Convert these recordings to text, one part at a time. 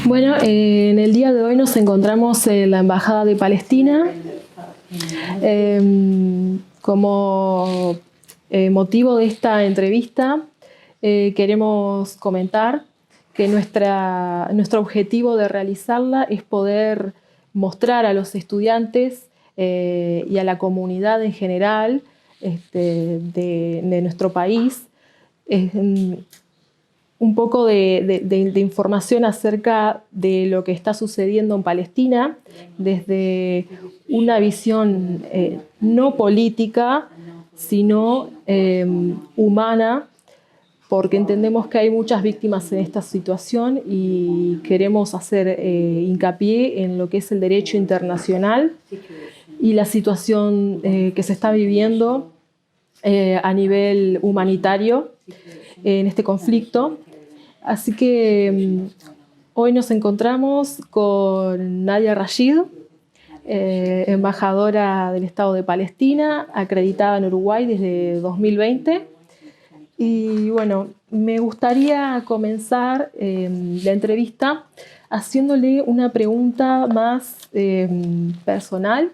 Bueno, en el día de hoy nos encontramos en la Embajada de Palestina. Como motivo de esta entrevista, queremos comentar que nuestro objetivo de realizarla es poder mostrar a los estudiantes y a la comunidad en general de nuestro país un poco de información acerca de lo que está sucediendo en Palestina desde una visión no política, sino humana, porque entendemos que hay muchas víctimas en esta situación y queremos hacer hincapié en lo que es el derecho internacional y la situación que se está viviendo a nivel humanitario en este conflicto. Así que hoy nos encontramos con Nadya Rasheed, embajadora del Estado de Palestina, acreditada en Uruguay desde 2020. Y bueno, me gustaría comenzar la entrevista haciéndole una pregunta más personal.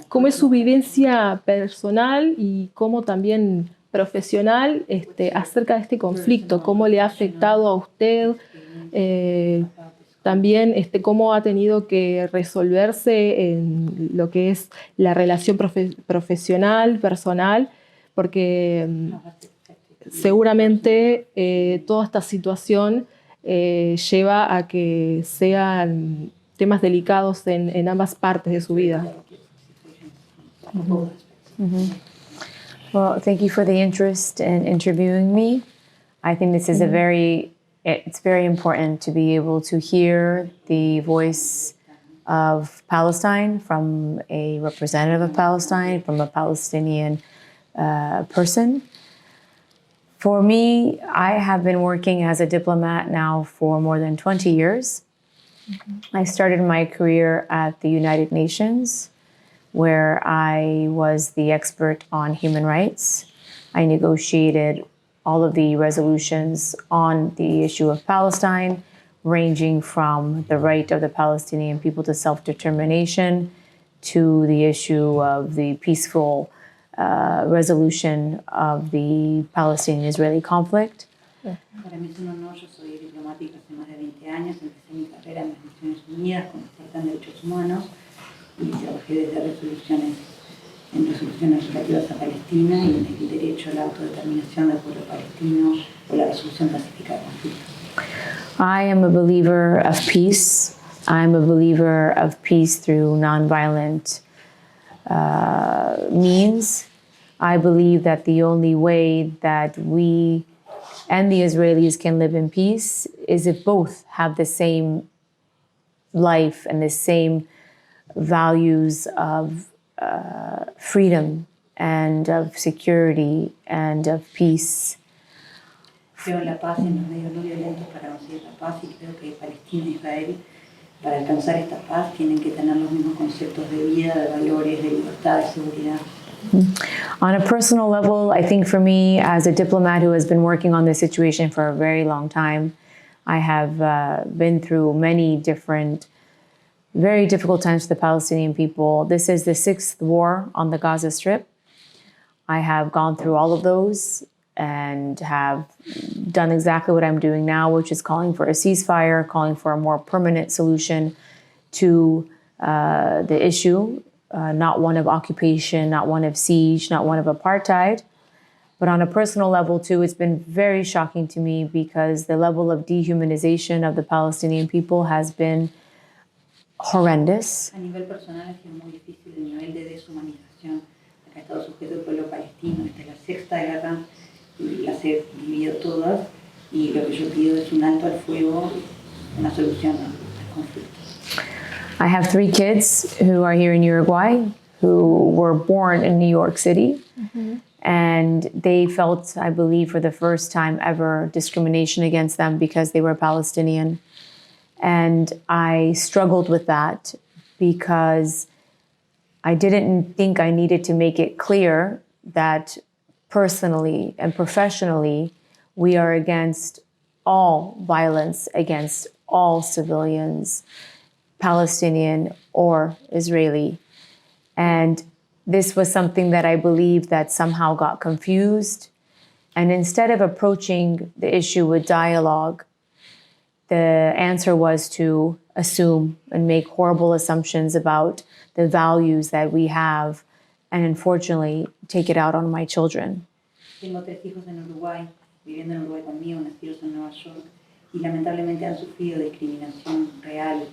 ¿Cómo es su vivencia personal y cómo también profesional acerca de este conflicto? ¿Cómo le ha afectado a usted? También cómo ha tenido que resolverse en lo que es la relación profesional, personal, porque seguramente toda esta situación lleva a que sean temas delicados en ambas partes de su vida. Well, thank you for the interest in interviewing me. I think this is it's very important to be able to hear the voice of Palestine from a representative of Palestine, from a Palestinian person. For me, I have been working as a diplomat now for more than 20 years. I started my career at the United Nations, where I was the expert on human rights. I negotiated all of the resolutions on the issue of Palestine, ranging from the right of the Palestinian people to self-determination to the issue of the peaceful resolution of the Palestinian-Israeli conflict. Para mí es un honor, yo soy diplomática hace más de 20 años, empecé mi carrera en las Naciones Unidas como experta en derechos humanos y trabajé desde resoluciones relativas a Palestina y en el derecho a la autodeterminación del pueblo palestino o la resolución pacífica de conflictos. I am a believer of peace. I'm a believer of peace through nonviolent means. I believe that the only way that we and the Israelis can live in peace is if both have the same life and the same values of freedom and of security and of peace. Creo en la paz y en los medios no violentos para conseguir la paz y creo que Palestina e Israel, para alcanzar esta paz, tienen que tener los mismos conceptos de vida, de valores, de libertad, de seguridad. On a personal level, I think for me, as a diplomat who has been working on this situation for a very long time, I have been through many different, very difficult times for the Palestinian people. This is the 6th war on the Gaza Strip. I have gone through all of those and have done exactly what I'm doing now, which is calling for a ceasefire, calling for a more permanent solution to the issue. Not one of occupation, not one of siege, not one of apartheid. But on a personal level too, it's been very shocking to me because the level of dehumanization of the Palestinian people has been horrendous. A nivel personal ha sido muy difícil el nivel de deshumanización a que ha estado sujeto el pueblo palestino. Esta es la 6ª guerra y las he vivido todas y lo que yo pido es un alto al fuego, una solución al conflicto. I have 3 kids who are here in Uruguay who were born in New York City. Mm-hmm. And they felt, I believe, for the first time ever, discrimination against them because they were Palestinian. And I struggled with that because I didn't think I needed to make it clear that personally and professionally, we are against all violence against all civilians, Palestinian or Israeli. And this was something that I believe that somehow got confused. And instead of approaching the issue with dialogue, the answer was to assume and make horrible assumptions about the values that we have, and unfortunately take it out on my children. Tengo 3 hijos en Uruguay, viviendo en Uruguay conmigo, nacidos en Nueva York, y lamentablemente han sufrido discriminación real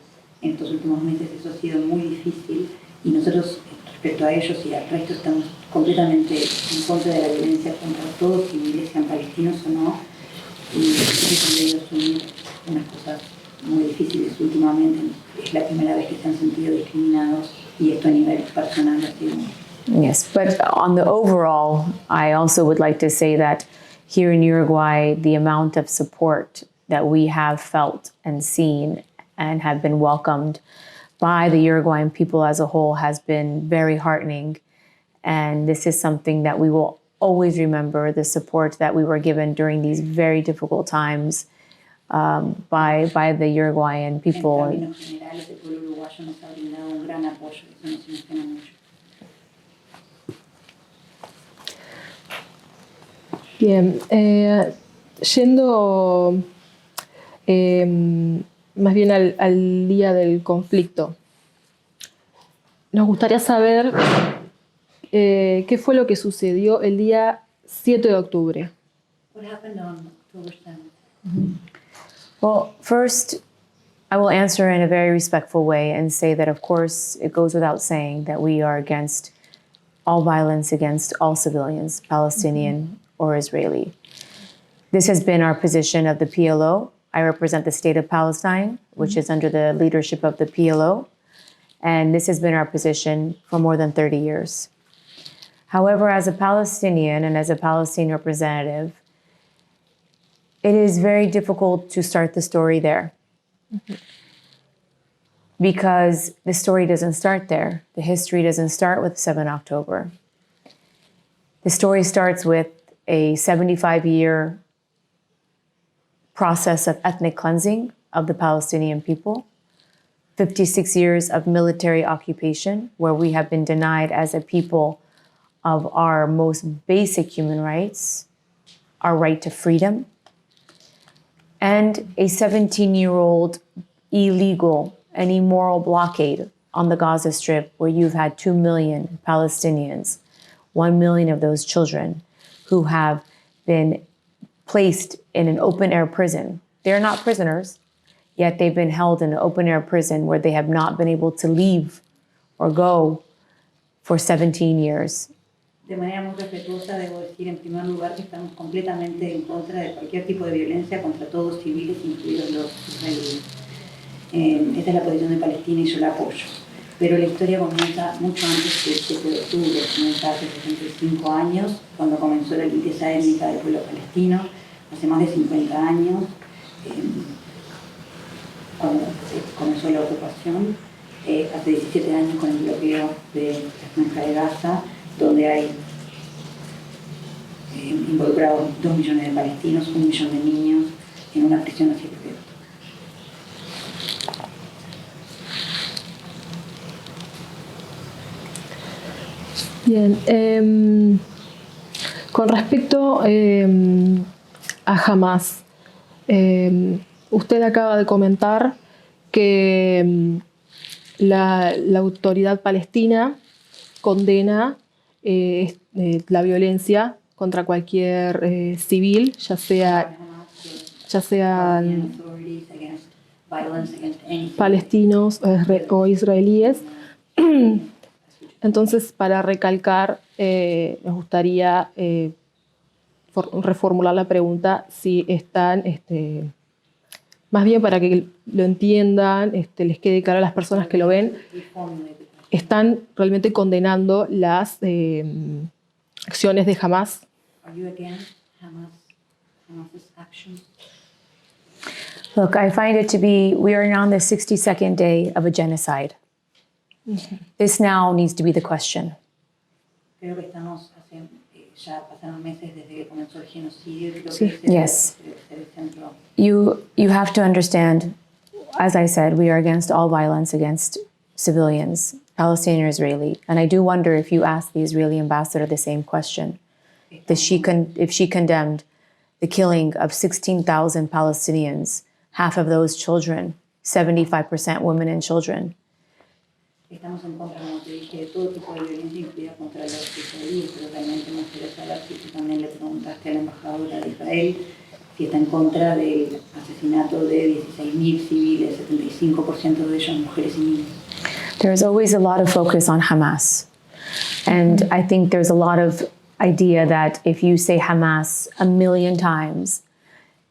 en estos últimos meses. Eso ha sido muy difícil, y nosotros, respecto a ellos y al resto, estamos completamente en contra de la violencia contra todos, civiles, sean palestinos o no, y hemos debido asumir unas cosas muy difíciles últimamente. Es la primera vez que se han sentido discriminados, y esto a nivel personal ha sido muy... Yes, but on the overall, I also would like to say that here in Uruguay, the amount of support that we have felt and seen and have been welcomed by the Uruguayan people as a whole has been very heartening. And this is something that we will always remember, the support that we were given during these very difficult times by the Uruguayan people. En términos generales, el pueblo uruguayo nos ha brindado un gran apoyo, eso nos emociona mucho. Bien, yendo más bien al día del conflicto, nos gustaría saber qué fue lo que sucedió el día 7 de octubre. What happened on October 7th? Well, first, I will answer in a very respectful way and say that, of course, it goes without saying that we are against all violence against all civilians, Palestinian or Israeli. This has been our position of the PLO. I represent the state of Palestine, which is under the leadership of the PLO. And this has been our position for more than 30 years. However, as a Palestinian and as a Palestinian representative, it is very difficult to start the story there. Because the story doesn't start there. The history doesn't start with 7 October. The story starts with a 75-year process of ethnic cleansing of the Palestinian people, 56 years of military occupation, where we have been denied as a people of our most basic human rights, our right to freedom, and a 17-year-old illegal and immoral blockade on the Gaza Strip, where you've had 2 million Palestinians, 1 million of those children, who have been placed in an open-air prison. They're not prisoners, yet they've been held in an open-air prison where they have not been able to leave or go for 17 years. De manera muy respetuosa, debo decir en primer lugar que estamos completamente en contra de cualquier tipo de violencia contra todos civiles, incluidos los israelíes. Esta es la posición de Palestina y yo la apoyo. Pero la historia comienza mucho antes del 7 de octubre, comienza hace 65 años, cuando comenzó la limpieza étnica del pueblo palestino, hace más de 50 años, cuando comenzó la ocupación, hace 17 años con el bloqueo de la franja de Gaza, donde hay involucrados 2 millones de palestinos, 1 millón de niños en una prisión a cielo abierto. Bien, con respecto a Hamas, usted acaba de comentar que la autoridad palestina condena la violencia contra cualquier civil, ya sean palestinos o israelíes. Entonces, para recalcar, nos gustaría reformular la pregunta si están, más bien para que lo entiendan, les quede claro a las personas que lo ven, están realmente condenando las acciones de Hamas. Look, I find it to be, we are now on the 62nd day of a genocide. This now needs to be the question. Creo que estamos ya pasaron meses desde que comenzó el genocidio. Yes. control. You have to understand, as I said, we are against all violence against civilians, Palestinian or Israeli. And I do wonder if you ask the Israeli ambassador the same question, if she condemned the killing of 16,000 Palestinians, half of those children, 75% women and children. Estamos en contra, como te dije, de todo tipo de violencia, incluida contra los israelíes, pero realmente me gustaría saber si tú también le preguntaste a la embajadora de Israel si está en contra del asesinato de 16.000 civiles, 75% de ellos mujeres y niños. There's always a lot of focus on Hamas. And I think there's a lot of idea that if you say Hamas a million times,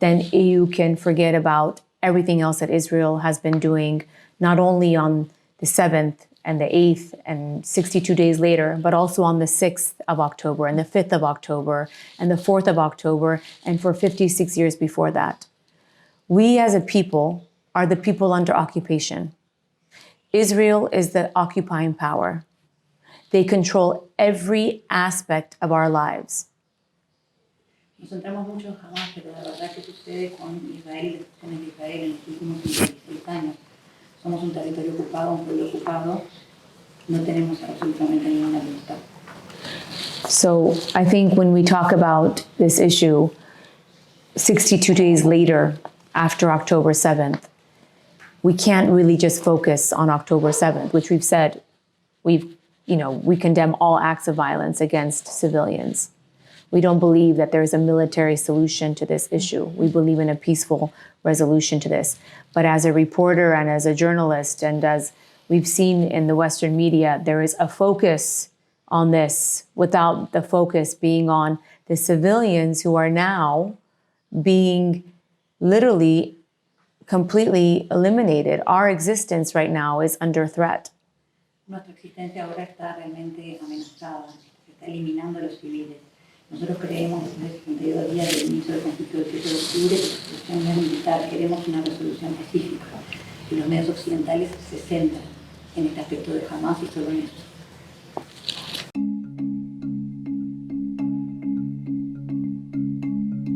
then you can forget about everything else that Israel has been doing, not only on the 7th and the 8th and 62 days later, but also on the 6th of October and the 5th of October and the 4th of October and for 56 years before that. We as a people are the people under occupation. Israel is the occupying power. They control every aspect of our lives. Nos centramos mucho en Hamas, pero la verdad que sucede con Israel y las acciones de Israel en los últimos 56 años. Somos un territorio ocupado, un pueblo ocupado, no tenemos absolutamente ninguna libertad. So I think when we talk about this issue, 62 days later, after October 7th, we can't really just focus on October 7th, which we've said we condemn all acts of violence against civilians. We don't believe that there's a military solution to this issue. We believe in a peaceful resolution to this. But as a reporter and as a journalist, and as we've seen in the Western media, there is a focus on this without the focus being on the civilians who are now being literally completely eliminated. Our existence right now is under threat. Nuestra existencia ahora está realmente amenazada, se está eliminando a los civiles. Nosotros creemos, desde 62 días del inicio del conflicto del 7 de octubre, que la solución no es militar, queremos una resolución pacífica. Y los medios occidentales se centran en este aspecto de Hamas y solo en eso.